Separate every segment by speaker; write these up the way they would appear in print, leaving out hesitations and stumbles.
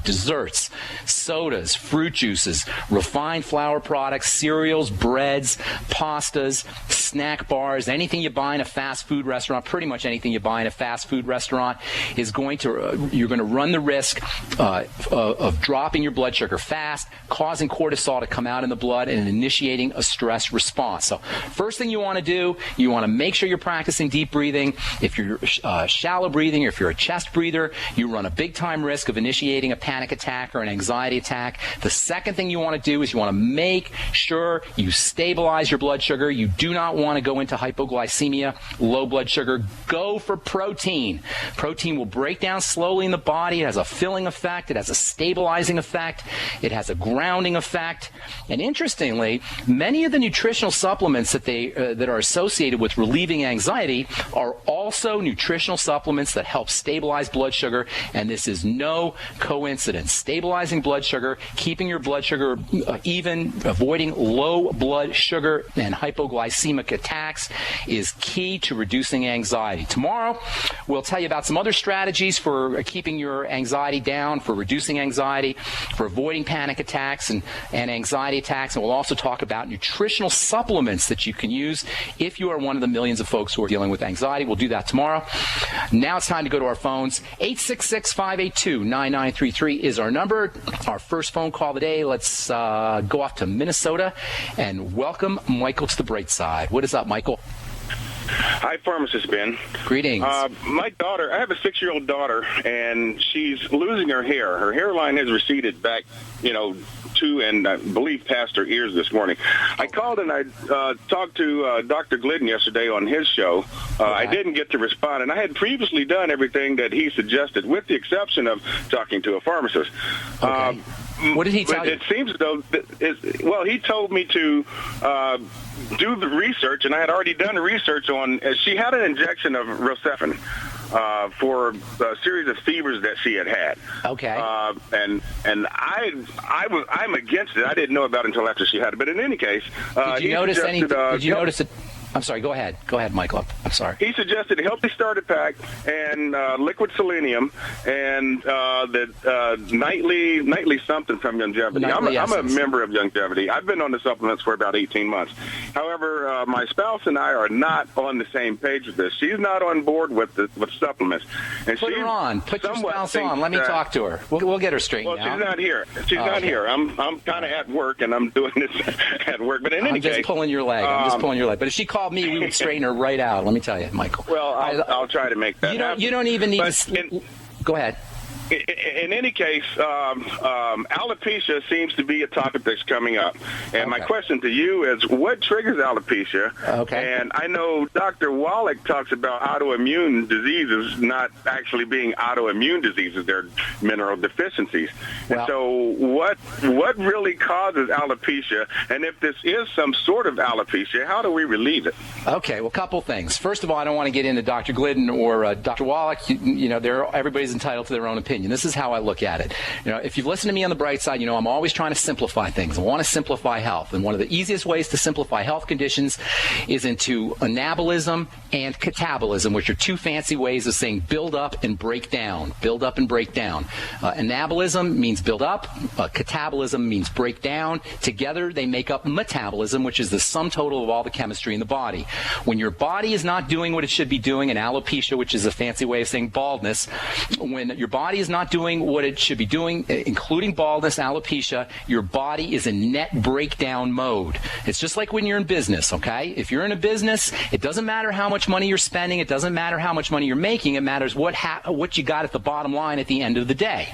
Speaker 1: Desserts, sodas, fruit juices, refined flour products, cereals, breads, pastas, snack bars, anything you buy in a fast food restaurant, pretty much anything you buy in a fast food restaurant is going to, you're going to run the risk of dropping your blood sugar fast, causing cortisol to come out in the blood and initiating a stress response. So first thing you want to do, you want to make sure you're practicing deep breathing. If you're shallow breathing, or if you're a chest breather, you run a big time risk of initiating a panic attack or an anxiety attack. The second thing you want to do is you want to make sure you stabilize your blood sugar. You do not want to go into hypoglycemia, low blood sugar. Go for protein. Protein will break down slowly in the body. It has a filling effect. It has a stabilizing effect. It has a grounding effect. And interestingly, many of the nutritional supplements that are associated with relieving anxiety are also nutritional supplements that help stabilize blood sugar, and this is no coincidence. Stabilizing blood sugar, keeping your blood sugar even, avoiding low blood sugar and hypoglycemic attacks is key to reducing anxiety. Tomorrow, we'll tell you about some other strategies for keeping your anxiety down, for reducing anxiety, for avoiding panic attacks and anxiety attacks, and we'll also talk about nutritional supplements that you can use if you are one of the millions of folks who are dealing with anxiety. We'll do that tomorrow. Now it's time to go to our phones. 866-582-9933 is our number. Our first phone call today. Let's go off to Minnesota and welcome Michael to the bright side. What is up, Michael?
Speaker 2: Hi, Pharmacist Ben.
Speaker 1: Greetings.
Speaker 2: My daughter, I have a 6-year-old daughter, and she's losing her hair. Her hairline has receded back, to and I believe past her ears this morning. I called and I talked to Dr. Glidden yesterday on his show. I didn't get to respond, and I had previously done everything that he suggested, with the exception of talking to a pharmacist.
Speaker 1: Okay. What did he tell you?
Speaker 2: It seems as though, he told me to do the research, and I had already done the research on, she had an injection of Rocephin for a series of fevers that she had.
Speaker 1: Okay.
Speaker 2: And I'm against it. I didn't know about it until after she had it. But in any case,
Speaker 1: did you notice anything? Did you notice it? I'm sorry, go ahead. Go ahead, Michael. I'm sorry.
Speaker 2: He suggested a Healthy Starter Pack and liquid selenium and the nightly something from Longevity. I'm a member of Longevity. I've been on the supplements for about 18 months. However, my spouse and I are not on the same page with this. She's not on board with supplements. And
Speaker 1: Put her on. Put your spouse on. Let me talk to her. We'll get her straightened out.
Speaker 2: Well, she's not here. She's not here. I'm kind of at work, and I'm doing this at work. But in any case,
Speaker 1: I'm just pulling your leg. But if she called me, we would straighten her right out. Let me tell you, Michael.
Speaker 2: Well, I'll try to make that happen.
Speaker 1: You don't even need to... Go ahead.
Speaker 2: In any case, alopecia seems to be a topic that's coming up. And my question to you is, what triggers alopecia?
Speaker 1: Okay.
Speaker 2: And I know Dr. Wallach talks about autoimmune diseases not actually being autoimmune diseases. They're mineral deficiencies.
Speaker 1: Well,
Speaker 2: and so what really causes alopecia? And if this is some sort of alopecia, how do we relieve it?
Speaker 1: Okay, well, a couple things. First of all, I don't want to get into Dr. Glidden or Dr. Wallach. Everybody's entitled to their own opinion. This is how I look at it. If you've listened to me on the bright side, I'm always trying to simplify things. I want to simplify health. And one of the easiest ways to simplify health conditions is into anabolism and catabolism, which are two fancy ways of saying build up and break down. Build up and break down. Anabolism means build up. Catabolism means break down. Together, they make up metabolism, which is the sum total of all the chemistry in the body. When your body is not doing what it should be doing, and alopecia, which is a fancy way of saying baldness, when your body is not doing what it should be doing, including baldness, alopecia, your body is in net breakdown mode. It's just like when you're in business, okay? If you're in a business, it doesn't matter how much money you're spending. It doesn't matter how much money you're making. It matters what you got at the bottom line at the end of the day.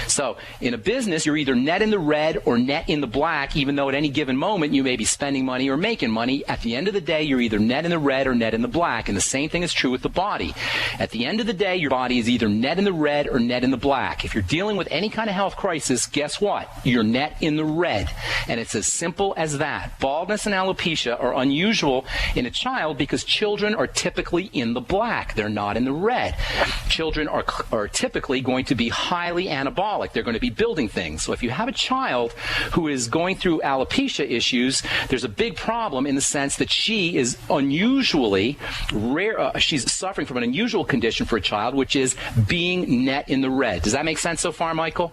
Speaker 1: So in a business, you're either net in the red or net in the black, even though at any given moment you may be spending money or making money. At the end of the day, you're either net in the red or net in the black. And the same thing is true with the body. At the end of the day, your body is either net in the red or net in the black. If you're dealing with any kind of health crisis, guess what? You're net in the red. And it's as simple as that. Baldness and alopecia are unusual in a child because children are typically in the black. They're not in the red. Children are typically going to be highly anabolic. They're going to be building things. So if you have a child who is going through alopecia issues, there's a big problem in the sense that she is unusually rare. She's suffering from an unusual condition for a child, which is being net in the red. red. Does that make sense so far, Michael?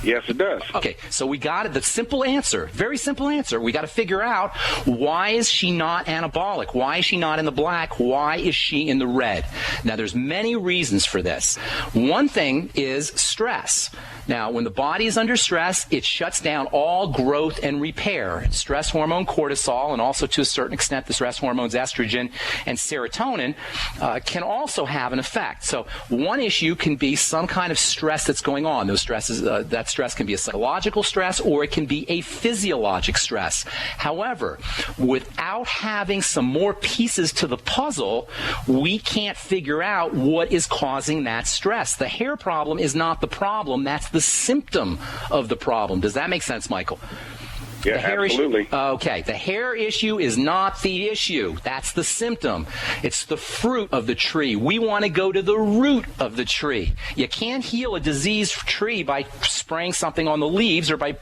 Speaker 2: Yes, it does.
Speaker 1: Okay, so we got it. The simple answer, very simple answer. We got to figure out, why is she not anabolic? Why is she not in the black? Why is she in the red? Now, there's many reasons for this. One thing is stress. Now, when the body is under stress, it shuts down all growth and repair. Stress hormone cortisol, and also to a certain extent the stress hormones estrogen and serotonin, can also have an effect. So one issue can be some kind of stress that's going on. Those stresses, that stress can be a psychological stress, or it can be a physiologic stress. However, without having some more pieces to the puzzle, we can't figure out what is causing that stress. The hair problem is not the problem. That's the symptom of the problem. Does that make sense, Michael?
Speaker 2: Yeah, absolutely.
Speaker 1: Okay, the hair issue is not the issue. That's the symptom. It's the fruit of the tree. We want to go to the root of the tree. You can't heal a diseased tree by spraying something on the leaves or by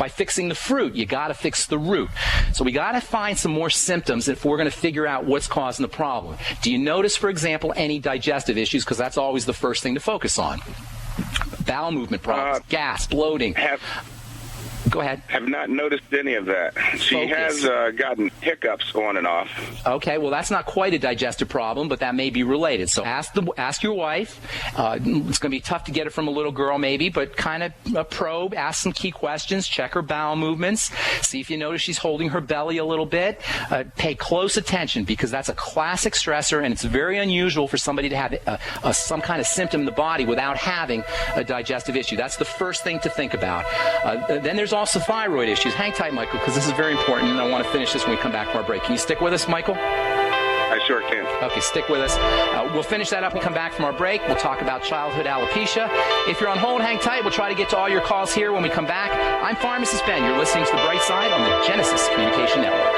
Speaker 1: fixing the fruit. You got to fix the root. So we got to find some more symptoms if we're going to figure out what's causing the problem. Do you notice, for example, any digestive issues? Because that's always the first thing to focus on. Bowel movement problems, gas, bloating. Go ahead.
Speaker 2: Have not noticed any of that. She has gotten hiccups on and off.
Speaker 1: Okay, well, that's not quite a digestive problem, but that may be related. So ask your wife. It's going to be tough to get it from a little girl maybe, but kind of probe, ask some key questions, check her bowel movements, see if you notice she's holding her belly a little bit. Pay close attention, because that's a classic stressor, and it's very unusual for somebody to have some kind of symptom in the body without having a digestive issue. That's the first thing to think about. Then there's also thyroid issues. Hang tight, Michael, because this is very important, and I want to finish this when we come back from our break. Can you stick with us, Michael?
Speaker 2: I sure can.
Speaker 1: Okay, stick with us. We'll finish that up and come back from our break. We'll talk about childhood alopecia. If you're on hold, hang tight. We'll try to get to all your calls here when we come back. I'm Pharmacist Ben. You're listening to The Bright Side on the Genesis Communication Network.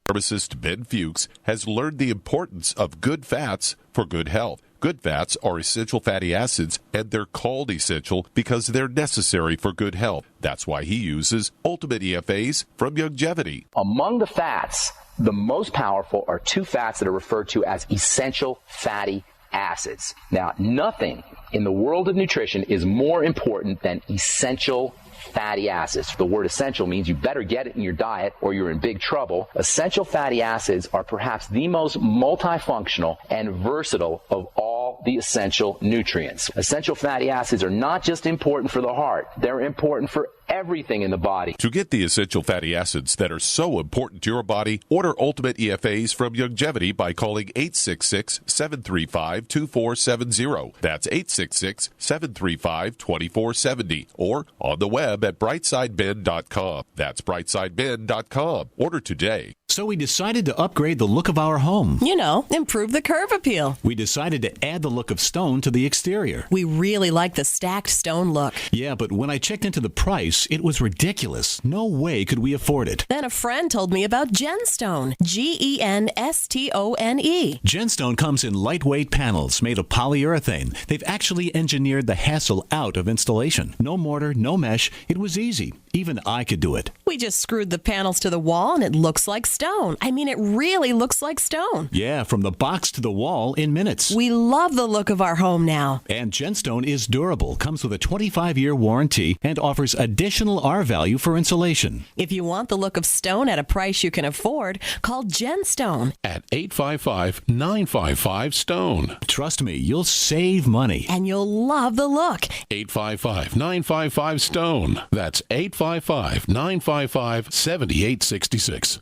Speaker 3: Pharmacist Ben Fuchs has learned the importance of good fats for good health. Good fats are essential fatty acids, and they're called essential because they're necessary for good health. That's why he uses Ultimate EFAs from Longevity.
Speaker 1: Among the fats, the most powerful are two fats that are referred to as essential fatty acids. Now, nothing in the world of nutrition is more important than essential fatty acids. The word essential means you better get it in your diet or you're in big trouble. Essential fatty acids are perhaps the most multifunctional and versatile of all the essential nutrients. Essential fatty acids are not just important for the heart, they're important for everything in the body.
Speaker 3: To get the essential fatty acids that are so important to your body, order Ultimate EFAs from Longevity by calling 866-735-2470. That's 866-735-2470. Or on the web at brightsideben.com. That's brightsideben.com. Order today.
Speaker 4: So we decided to upgrade the look of our home.
Speaker 5: You know, improve the curb appeal.
Speaker 4: We decided to add the look of stone to the exterior.
Speaker 5: We really like the stacked stone look.
Speaker 4: Yeah, but when I checked into the price, it was ridiculous. No way could we afford it.
Speaker 5: Then a friend told me about Genstone. Genstone.
Speaker 4: Genstone comes in lightweight panels made of polyurethane. They've actually engineered the hassle out of installation. No mortar, no mesh. It was easy. Even I could do it.
Speaker 5: We just screwed the panels to the wall and it looks like stone. I mean, it really looks like stone.
Speaker 4: Yeah, from the box to the wall in minutes.
Speaker 5: We love the look of our home now.
Speaker 4: And Genstone is durable, comes with a 25-year warranty, and offers additional R value for insulation.
Speaker 5: If you want the look of stone at a price you can afford, call Genstone
Speaker 3: At 855-955-STONE.
Speaker 4: Trust me, you'll save money.
Speaker 5: and you'll love the look.
Speaker 3: 855-955-STONE. That's 855-955-7866.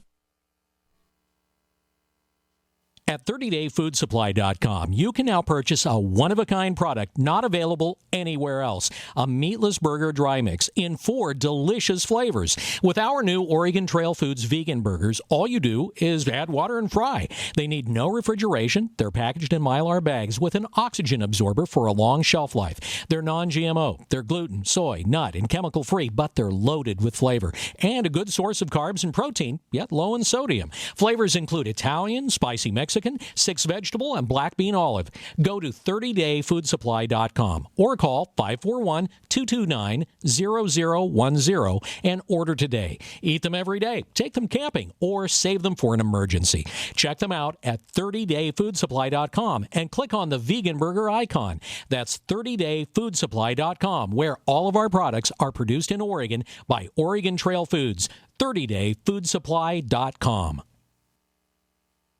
Speaker 6: At 30dayfoodsupply.com, you can now purchase a one-of-a-kind product not available anywhere else. A meatless burger dry mix in 4 delicious flavors. With our new Oregon Trail Foods vegan burgers, all you do is add water and fry. They need no refrigeration. They're packaged in Mylar bags with an oxygen absorber for a long shelf life. They're non-GMO. They're gluten, soy, nut, and chemical-free, but they're loaded with flavor. And a good source of carbs and protein, yet low in sodium. Flavors include Italian, spicy Mexican, Mexican, 6 vegetable, and black bean olive. Go to 30dayfoodsupply.com or call 541-229-0010 and order today. Eat them every day, take them camping, or save them for an emergency. Check them out at 30dayfoodsupply.com and click on the vegan burger icon. That's 30dayfoodsupply.com, where all of our products are produced in Oregon by Oregon Trail Foods. 30dayfoodsupply.com.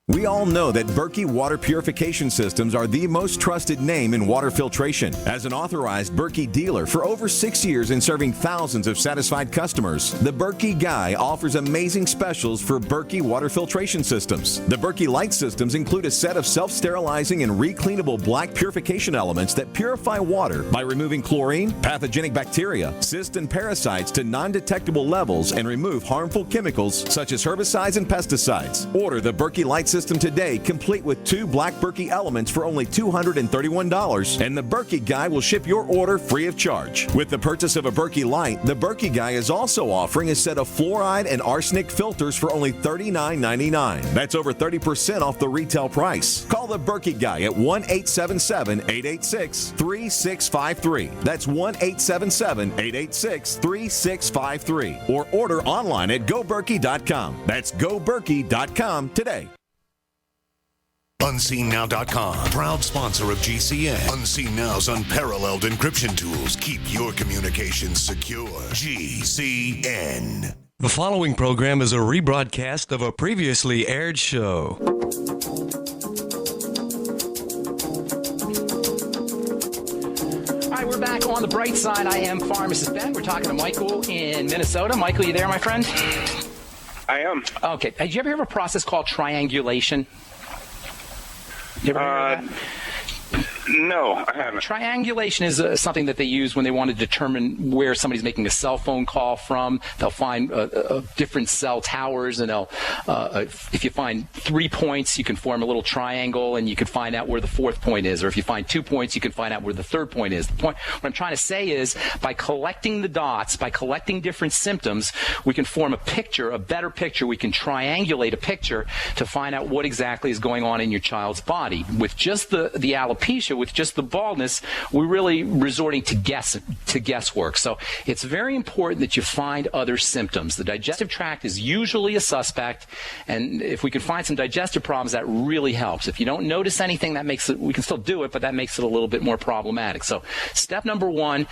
Speaker 7: We all know that Berkey Water Purification Systems are the most trusted name in water filtration. As an authorized Berkey dealer for over 6 years and serving thousands of satisfied customers, the Berkey Guy offers amazing specials for Berkey Water Filtration Systems. The Berkey Light Systems include a set of self-sterilizing and recleanable black purification elements that purify water by removing chlorine, pathogenic bacteria, cysts, and parasites to non-detectable levels and remove harmful chemicals such as herbicides and pesticides. Order the Berkey Light System today, complete with 2 black Berkey elements for only $231, and the Berkey Guy will ship your order free of charge. With the purchase of a Berkey Light, the Berkey Guy is also offering a set of fluoride and arsenic filters for only $39.99. That's over 30% off the retail price. Call the Berkey Guy at 1-877-886-3653. That's 1-877-886-3653. Or order online at goberkey.com. That's goberkey.com today.
Speaker 8: UnseenNow.com, proud sponsor of GCN. Unseen Now's unparalleled encryption tools keep your communications secure. GCN.
Speaker 9: The following program is a rebroadcast of a previously aired show.
Speaker 1: All right, we're back on the bright side. I am Pharmacist Ben. We're talking to Michael in Minnesota. Michael, you there, my friend?
Speaker 2: I am.
Speaker 1: Okay. Did you ever hear of a process called triangulation? You ever heard of that?
Speaker 2: No, I haven't.
Speaker 1: Triangulation is something that they use when they want to determine where somebody's making a cell phone call from. They'll find different cell towers, and if you find 3 points, you can form a little triangle, and you can find out where the 4th point is. Or if you find 2 points, you can find out where the 3rd point is. What I'm trying to say is, by collecting the dots, by collecting different symptoms, we can form a picture, a better picture. We can triangulate a picture to find out what exactly is going on in your child's body. With just the alopecia, with just the baldness, we're really resorting to guesswork. So it's very important that you find other symptoms. The digestive tract is usually a suspect, and if we can find some digestive problems, that really helps. If you don't notice anything, that makes it, we can still do it, but that makes it a little bit more problematic. So step number 1,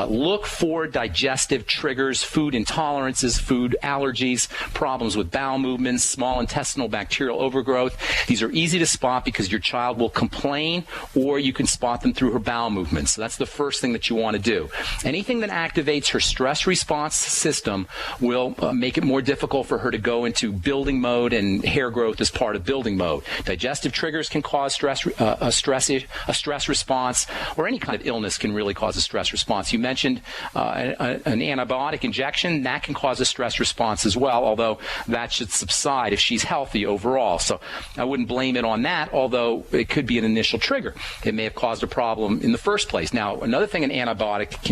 Speaker 1: look for digestive triggers, food intolerances, food allergies, problems with bowel movements, small intestinal bacterial overgrowth. These are easy to spot because your child will complain, or you can spot them through her bowel movements. So that's the first thing that you want to do. Anything that activates her stress response system will make it more difficult for her to go into building mode, and hair growth is part of building mode. Digestive triggers can cause a stress response, or any kind of illness can really cause a stress response. You mentioned an antibiotic injection. That can cause a stress response as well, although that should subside if she's healthy overall. So I wouldn't blame it on that, although it could be an initial trigger. It may have caused a problem in the first place. Now, another thing an antibiotic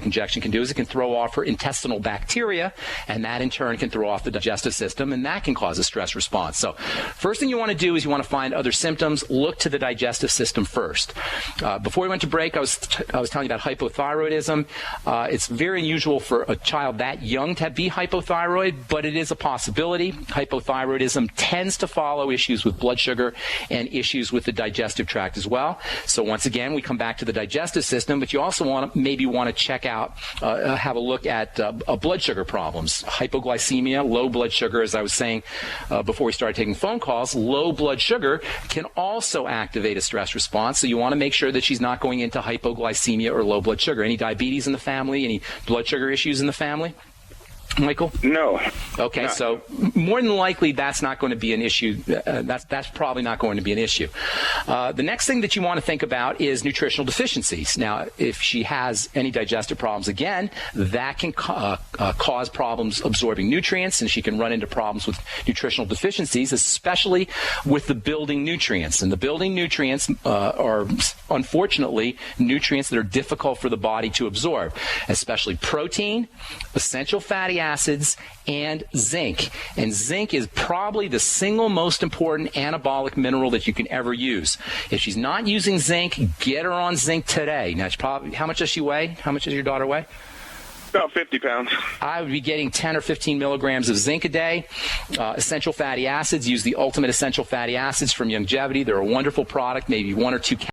Speaker 1: injection can do is it can throw off her intestinal bacteria, and that in turn can throw off the digestive system, and that can cause a stress response. So first thing you want to do is you want to find other symptoms. Look to the digestive system first. Before we went to break, I was telling you about hypothyroidism. It's very unusual for a child that young to be hypothyroid, but it is a possibility. Hypothyroidism tends to follow issues with blood sugar and issues with the digestive tract as well. So once again, we come back to the digestive system, but you also maybe want to check out, have a look at blood sugar problems. Hypoglycemia, low blood sugar, as I was saying before we started taking phone calls, low blood sugar can also activate a stress response. So you want to make sure that she's not going into hypoglycemia or low blood sugar. Any diabetes in the family? Any blood sugar issues in the family? Michael?
Speaker 2: No.
Speaker 1: Okay, so more than likely that's not going to be an issue. That's probably not going to be an issue. The next thing that you want to think about is nutritional deficiencies. Now, if she has any digestive problems, again, that can cause problems absorbing nutrients, and she can run into problems with nutritional deficiencies, especially with the building nutrients. And the building nutrients are, unfortunately, nutrients that are difficult for the body to absorb, especially protein, essential fatty acids, and zinc. And zinc is probably the single most important anabolic mineral that you can ever use. If she's not using zinc, get her on zinc today. Now, how much does she weigh? How much does your daughter weigh?
Speaker 2: About 50 pounds.
Speaker 1: I would be getting 10 or 15 milligrams of zinc a day. Essential fatty acids, use the Ultimate Essential Fatty Acids from Longevity. They're a wonderful product, maybe 1 or 2